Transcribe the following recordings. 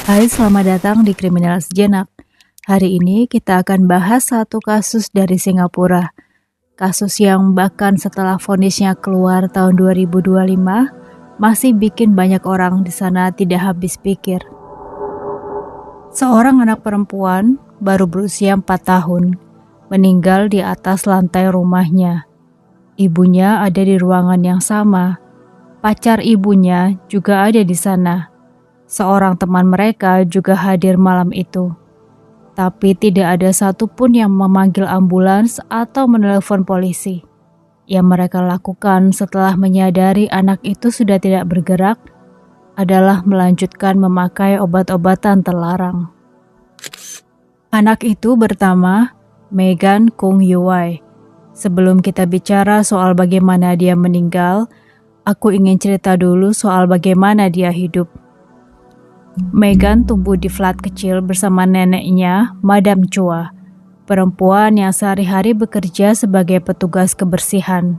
Hai, selamat datang di Kriminal Sejenak. Hari ini kita akan bahas satu kasus dari Singapura. Kasus yang bahkan setelah vonisnya keluar tahun 2025, masih bikin banyak orang di sana tidak habis pikir. Seorang anak perempuan baru berusia 4 tahun, meninggal di atas lantai rumahnya. Ibunya ada di ruangan yang sama. Pacar ibunya juga ada di sana. Seorang teman mereka juga hadir malam itu. Tapi tidak ada satupun yang memanggil ambulans atau menelepon polisi. Yang mereka lakukan setelah menyadari anak itu sudah tidak bergerak adalah melanjutkan memakai obat-obatan terlarang. Anak itu bernama Megan Kung Yuwai. Sebelum kita bicara soal bagaimana dia meninggal, aku ingin cerita dulu soal bagaimana dia hidup. Megan tumbuh di flat kecil bersama neneknya, Madam Chua, perempuan yang sehari-hari bekerja sebagai petugas kebersihan.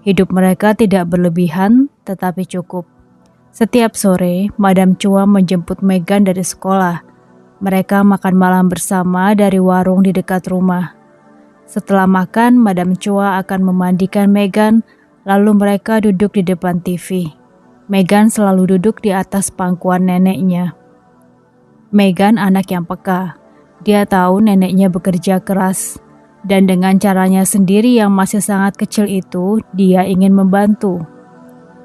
Hidup mereka tidak berlebihan, tetapi cukup. Setiap sore, Madam Chua menjemput Megan dari sekolah. Mereka makan malam bersama dari warung di dekat rumah. Setelah makan, Madam Chua akan memandikan Megan, lalu mereka duduk di depan TV. Megan selalu duduk di atas pangkuan neneknya. Megan anak yang peka. Dia tahu neneknya bekerja keras, dan dengan caranya sendiri yang masih sangat kecil itu, dia ingin membantu.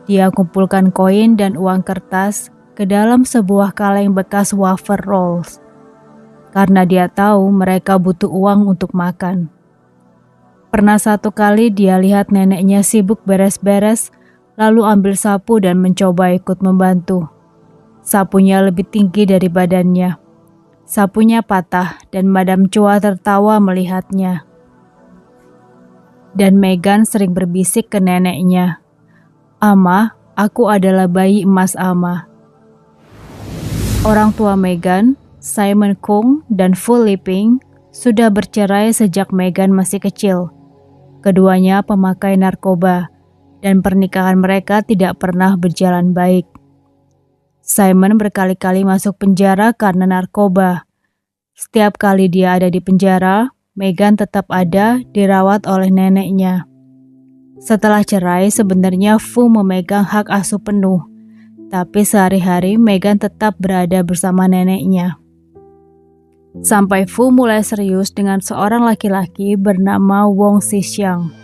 Dia kumpulkan koin dan uang kertas ke dalam sebuah kaleng bekas wafer rolls, karena dia tahu mereka butuh uang untuk makan. Pernah satu kali dia lihat neneknya sibuk beres-beres, lalu ambil sapu dan mencoba ikut membantu. Sapunya lebih tinggi dari badannya. Sapunya patah dan Madam Chua tertawa melihatnya. Dan Megan sering berbisik ke neneknya, "Ama, aku adalah bayi emas Ama." Orang tua Megan, Simon Kung dan Fu Liping, sudah bercerai sejak Megan masih kecil. Keduanya pemakai narkoba, dan pernikahan mereka tidak pernah berjalan baik. Simon berkali-kali masuk penjara karena narkoba. Setiap kali dia ada di penjara, Megan tetap ada dirawat oleh neneknya. Setelah cerai, sebenarnya Fu memegang hak asuh penuh, tapi sehari-hari Megan tetap berada bersama neneknya. Sampai Fu mulai serius dengan seorang laki-laki bernama Wong Xishiang.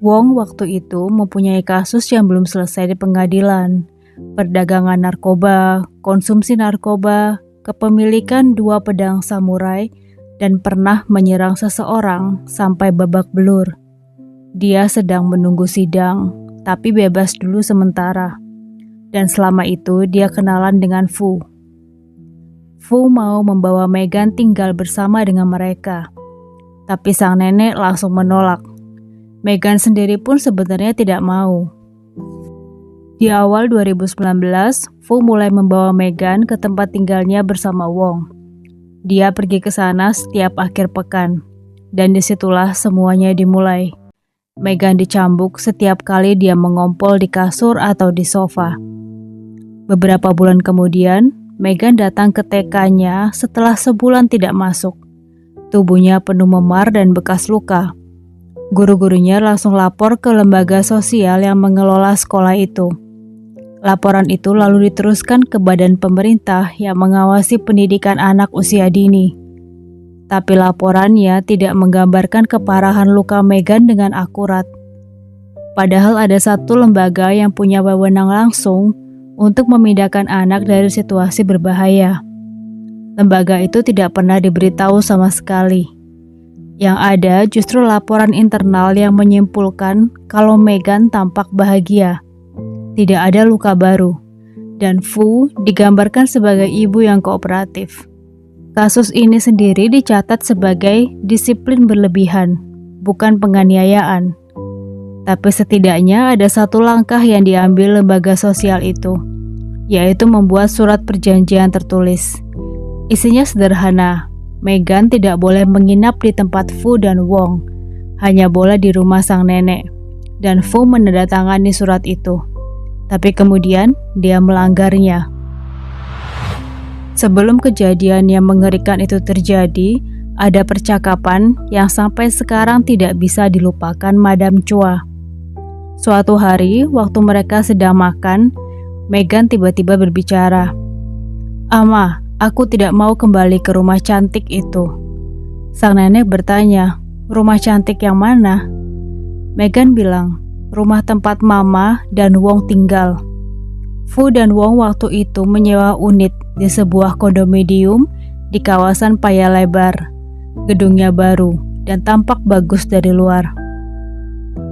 Wong waktu itu mempunyai kasus yang belum selesai di pengadilan, perdagangan narkoba, konsumsi narkoba, kepemilikan 2 pedang samurai, dan pernah menyerang seseorang sampai babak belur. Dia sedang menunggu sidang, tapi bebas dulu sementara. Dan selama itu dia kenalan dengan Fu. Fu mau membawa Megan tinggal bersama dengan mereka, tapi sang nenek langsung menolak. Megan sendiri pun sebenarnya tidak mau. Di awal 2019, Fu mulai membawa Megan ke tempat tinggalnya bersama Wong. Dia pergi ke sana setiap akhir pekan, dan disitulah semuanya dimulai. Megan dicambuk setiap kali dia mengompol di kasur atau di sofa. Beberapa bulan kemudian, Megan datang ke TK-nya setelah sebulan tidak masuk. Tubuhnya penuh memar dan bekas luka. Guru-gurunya langsung lapor ke lembaga sosial yang mengelola sekolah itu. Laporan itu lalu diteruskan ke badan pemerintah yang mengawasi pendidikan anak usia dini. Tapi laporannya tidak menggambarkan keparahan luka Megan dengan akurat. Padahal ada satu lembaga yang punya wewenang langsung untuk memindahkan anak dari situasi berbahaya. Lembaga itu tidak pernah diberitahu sama sekali. Yang ada justru laporan internal yang menyimpulkan kalau Megan tampak bahagia. Tidak ada luka baru, dan Fu digambarkan sebagai ibu yang kooperatif. Kasus ini sendiri dicatat sebagai disiplin berlebihan, bukan penganiayaan. Tapi setidaknya ada satu langkah yang diambil lembaga sosial itu, yaitu membuat surat perjanjian tertulis. Isinya sederhana. Megan tidak boleh menginap di tempat Fu dan Wong, hanya boleh di rumah sang nenek, dan Fu menandatangani surat itu. tapi kemudian dia melanggarnya. Sebelum kejadian yang mengerikan itu terjadi, ada percakapan yang sampai sekarang tidak bisa dilupakan Madam Chua. Suatu hari, waktu mereka sedang makan, Megan tiba-tiba berbicara. "Ama, aku tidak mau kembali ke rumah cantik itu." Sang nenek bertanya, "Rumah cantik yang mana?" Megan bilang, "Rumah tempat Mama dan Wong tinggal." Fu dan Wong waktu itu menyewa unit di sebuah kondominium di kawasan Paya Lebar. Gedungnya baru dan tampak bagus dari luar.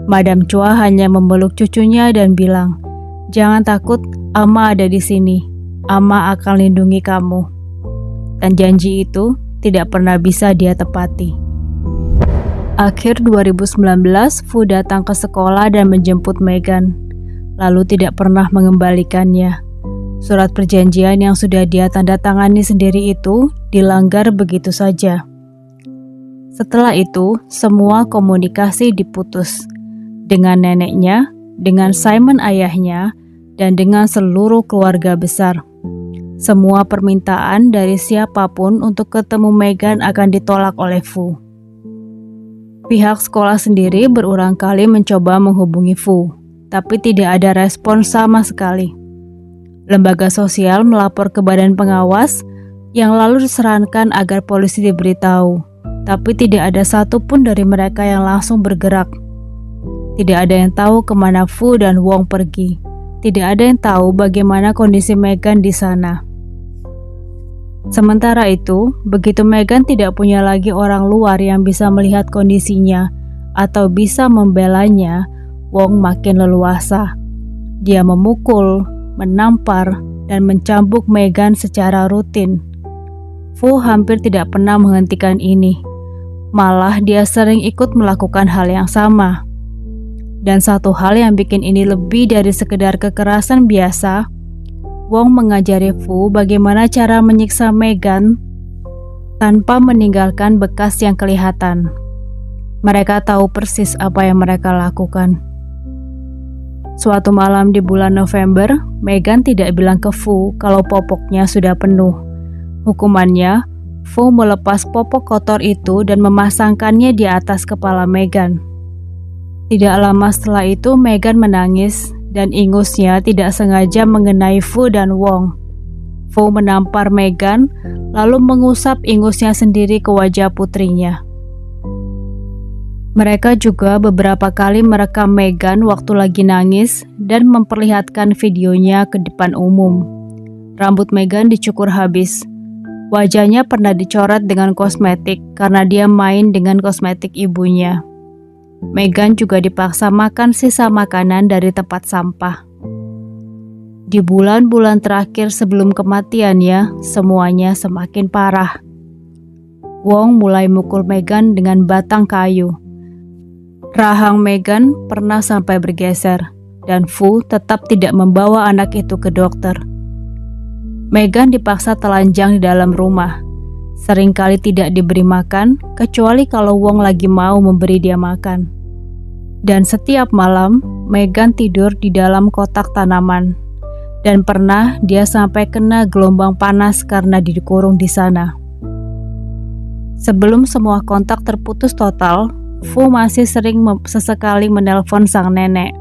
Madam Chua hanya memeluk cucunya dan bilang, "Jangan takut, Ama ada di sini. Ama akan lindungi kamu." Dan janji itu tidak pernah bisa dia tepati. Akhir 2019, Fu datang ke sekolah dan menjemput Megan, lalu tidak pernah mengembalikannya. Surat perjanjian yang sudah dia tanda tangani sendiri itu dilanggar begitu saja. Setelah itu, semua komunikasi diputus dengan neneknya, dengan Simon ayahnya, dan dengan seluruh keluarga besar. Semua permintaan dari siapapun untuk ketemu Megan akan ditolak oleh Fu. Pihak sekolah sendiri berulang kali mencoba menghubungi Fu, tapi tidak ada respon sama sekali. Lembaga sosial melapor ke badan pengawas yang lalu disarankan agar polisi diberitahu, tapi tidak ada satupun dari mereka yang langsung bergerak. Tidak ada yang tahu kemana Fu dan Wong pergi. Tidak ada yang tahu bagaimana kondisi Megan di sana. Sementara itu, begitu Megan tidak punya lagi orang luar yang bisa melihat kondisinya atau bisa membelanya, Wong makin leluasa. Dia memukul, menampar, dan mencambuk Megan secara rutin. Fu hampir tidak pernah menghentikan ini. Malah dia sering ikut melakukan hal yang sama. Dan satu hal yang bikin ini lebih dari sekedar kekerasan biasa, Wong mengajari Fu bagaimana cara menyiksa Megan tanpa meninggalkan bekas yang kelihatan. Mereka tahu persis apa yang mereka lakukan. Suatu malam di bulan November, Megan tidak bilang ke Fu kalau popoknya sudah penuh. Hukumannya, Fu melepas popok kotor itu dan memasangkannya di atas kepala Megan. Tidak lama setelah itu, Megan menangis dan ingusnya tidak sengaja mengenai Fu dan Wong. Fu menampar Megan, lalu mengusap ingusnya sendiri ke wajah putrinya. Mereka juga beberapa kali merekam Megan waktu lagi nangis dan memperlihatkan videonya ke depan umum. Rambut Megan dicukur habis. Wajahnya pernah dicoret dengan kosmetik karena dia main dengan kosmetik ibunya. Megan juga dipaksa makan sisa makanan dari tempat sampah. Di bulan-bulan terakhir sebelum kematiannya, semuanya semakin parah. Wong mulai mukul Megan dengan batang kayu. Rahang Megan pernah sampai bergeser, dan Fu tetap tidak membawa anak itu ke dokter. Megan dipaksa telanjang di dalam rumah. Seringkali tidak diberi makan, kecuali kalau Wong lagi mau memberi dia makan. Dan setiap malam, Megan tidur di dalam kotak tanaman. Dan pernah dia sampai kena gelombang panas karena dikurung di sana. Sebelum semua kontak terputus total, Fu masih sering sesekali menelpon sang nenek.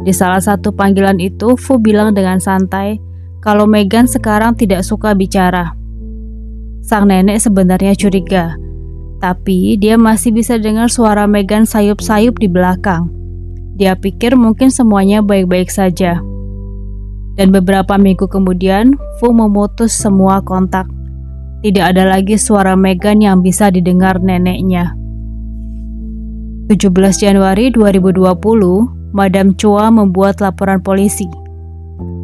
Di salah satu panggilan itu, Fu bilang dengan santai kalau Megan sekarang tidak suka bicara. Sang nenek sebenarnya curiga, tapi dia masih bisa dengar suara Megan sayup-sayup di belakang. Dia pikir mungkin semuanya baik-baik saja. Dan beberapa minggu kemudian, Fu memutus semua kontak. Tidak ada lagi suara Megan yang bisa didengar neneknya. 17 Januari 2020, Madam Chua membuat laporan polisi.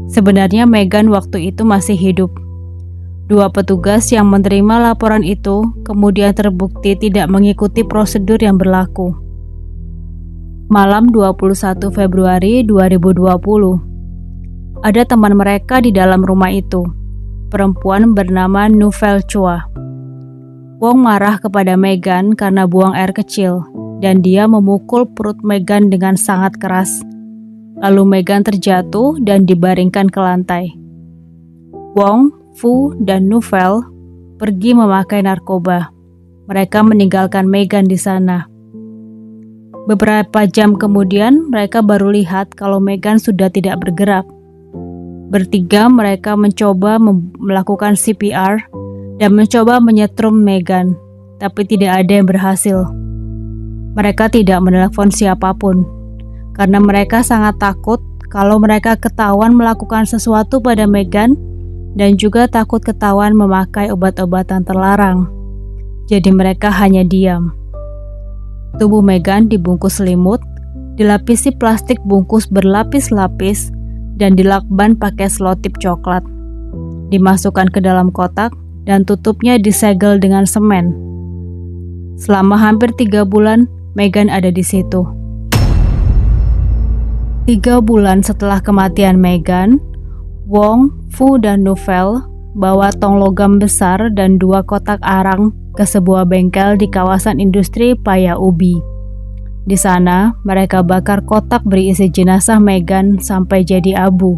Sebenarnya Megan waktu itu masih hidup. Dua petugas yang menerima laporan itu kemudian terbukti tidak mengikuti prosedur yang berlaku. Malam 21 Februari 2020, ada teman mereka di dalam rumah itu, perempuan bernama Nouvelle Chua. Wong marah kepada Megan karena buang air kecil, dan dia memukul perut Megan dengan sangat keras. Lalu Megan terjatuh dan dibaringkan ke lantai. Wong, Fu, dan Nuvel pergi memakai narkoba. Mereka meninggalkan Megan di sana. Beberapa jam kemudian, mereka baru lihat kalau Megan sudah tidak bergerak. Bertiga mereka mencoba melakukan CPR dan mencoba menyetrum Megan, tapi tidak ada yang berhasil. Mereka tidak menelepon siapapun, karena mereka sangat takut kalau mereka ketahuan melakukan sesuatu pada Megan dan juga takut ketahuan memakai obat-obatan terlarang. Jadi mereka hanya diam. Tubuh Megan dibungkus selimut, dilapisi plastik bungkus berlapis-lapis, dan dilakban pakai selotip coklat. Dimasukkan ke dalam kotak dan tutupnya disegel dengan semen. Selama hampir 3 bulan, Megan ada di situ. 3 bulan setelah kematian Megan, Wong, Fu, dan Nuvel bawa tong logam besar dan 2 kotak arang ke sebuah bengkel di kawasan industri Paya Ubi. Di sana, mereka bakar kotak berisi jenazah Megan sampai jadi abu.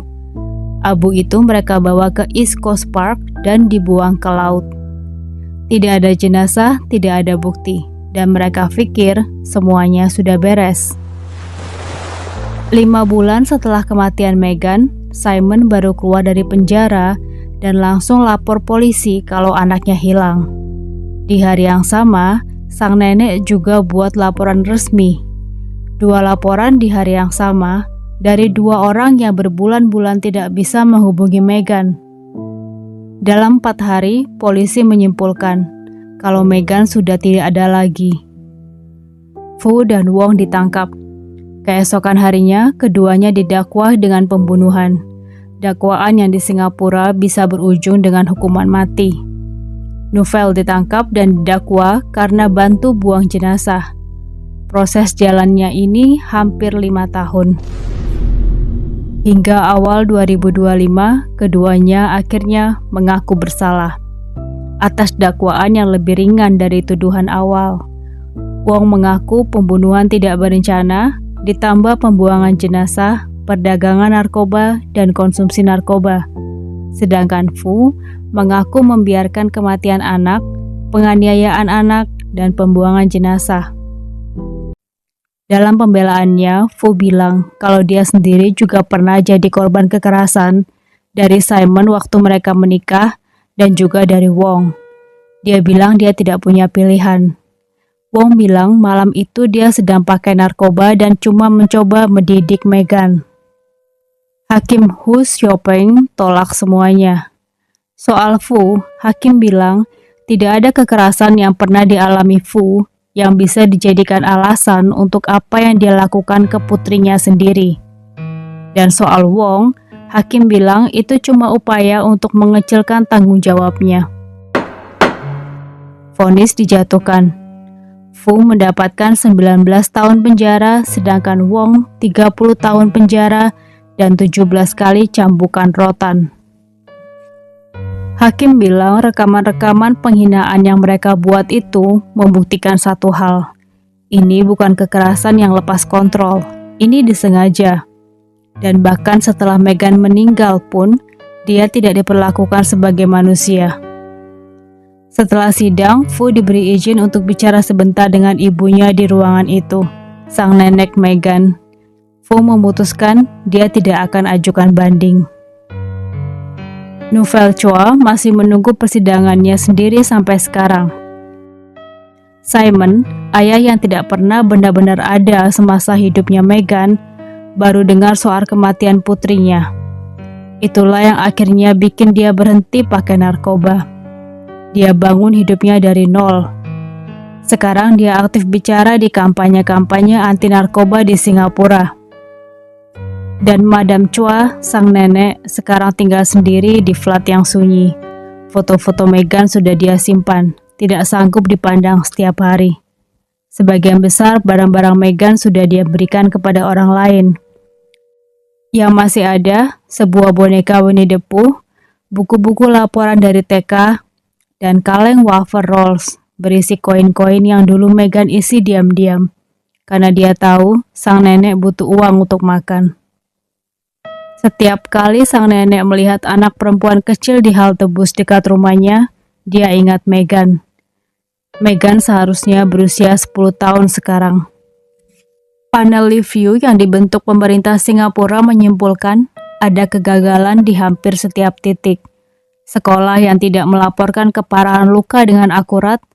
Abu itu mereka bawa ke East Coast Park dan dibuang ke laut. Tidak ada jenazah, tidak ada bukti, dan mereka pikir semuanya sudah beres. 5 bulan setelah kematian Megan, Simon baru keluar dari penjara dan langsung lapor polisi kalau anaknya hilang. Di hari yang sama, sang nenek juga buat laporan resmi. 2 laporan di hari yang sama dari 2 orang yang berbulan-bulan tidak bisa menghubungi Megan. Dalam 4 hari, polisi menyimpulkan kalau Megan sudah tidak ada lagi. Fu dan Wong ditangkap. Keesokan harinya, keduanya didakwa dengan pembunuhan. Dakwaan yang di Singapura bisa berujung dengan hukuman mati. Nuvel ditangkap dan didakwa karena bantu buang jenazah. Proses jalannya ini hampir 5 tahun. Hingga awal 2025, keduanya akhirnya mengaku bersalah atas dakwaan yang lebih ringan dari tuduhan awal. Wong mengaku pembunuhan tidak berencana, ditambah pembuangan jenazah, perdagangan narkoba, dan konsumsi narkoba. Sedangkan Fu mengaku membiarkan kematian anak, penganiayaan anak, dan pembuangan jenazah. Dalam pembelaannya, Fu bilang kalau dia sendiri juga pernah jadi korban kekerasan dari Simon waktu mereka menikah dan juga dari Wong. Dia bilang dia tidak punya pilihan. Wong bilang malam itu dia sedang pakai narkoba dan cuma mencoba mendidik Megan. Hakim Hu Xiaopeng tolak semuanya. Soal Fu, hakim bilang tidak ada kekerasan yang pernah dialami Fu yang bisa dijadikan alasan untuk apa yang dia lakukan ke putrinya sendiri. Dan soal Wong, hakim bilang itu cuma upaya untuk mengecilkan tanggung jawabnya. Vonis dijatuhkan. Fu mendapatkan 19 tahun penjara, sedangkan Wong 30 tahun penjara dan 17 kali cambukan rotan. Hakim bilang rekaman-rekaman penghinaan yang mereka buat itu membuktikan satu hal. Ini bukan kekerasan yang lepas kontrol, ini disengaja. Dan bahkan setelah Megan meninggal pun, dia tidak diperlakukan sebagai manusia. Setelah sidang, Fu diberi izin untuk bicara sebentar dengan ibunya di ruangan itu, sang nenek Megan. Fu memutuskan dia tidak akan ajukan banding. Nuvel Chua masih menunggu persidangannya sendiri sampai sekarang. Simon, ayah yang tidak pernah benar-benar ada semasa hidupnya Megan, baru dengar soal kematian putrinya. Itulah yang akhirnya bikin dia berhenti pakai narkoba. Dia bangun hidupnya dari nol. Sekarang dia aktif bicara di kampanye-kampanye anti narkoba di Singapura. Dan Madam Chua, sang nenek, sekarang tinggal sendiri di flat yang sunyi. Foto-foto Megan sudah dia simpan, tidak sanggup dipandang setiap hari. Sebagian besar barang-barang Megan sudah dia berikan kepada orang lain. Yang masih ada, sebuah boneka Winnie the Pooh, buku-buku laporan dari TK, dan kaleng wafer rolls berisi koin-koin yang dulu Megan isi diam-diam, karena dia tahu sang nenek butuh uang untuk makan. Setiap kali sang nenek melihat anak perempuan kecil di halte bus dekat rumahnya, dia ingat Megan. Megan seharusnya berusia 10 tahun sekarang. Panel review yang dibentuk pemerintah Singapura menyimpulkan ada kegagalan di hampir setiap titik. Sekolah yang tidak melaporkan keparahan luka dengan akurat,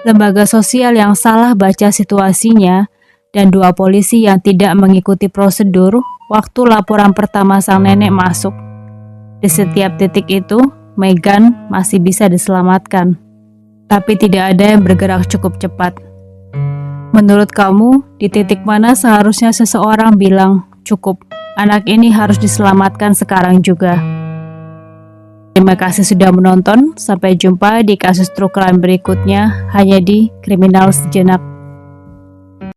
lembaga sosial yang salah baca situasinya, dan 2 polisi yang tidak mengikuti prosedur waktu laporan pertama sang nenek masuk. Di setiap titik itu, Megan masih bisa diselamatkan. Tapi tidak ada yang bergerak cukup cepat. Menurut kamu, di titik mana seharusnya seseorang bilang, cukup, anak ini harus diselamatkan sekarang juga? Terima kasih sudah menonton, sampai jumpa di kasus true crime berikutnya hanya di Kriminal Sejenak.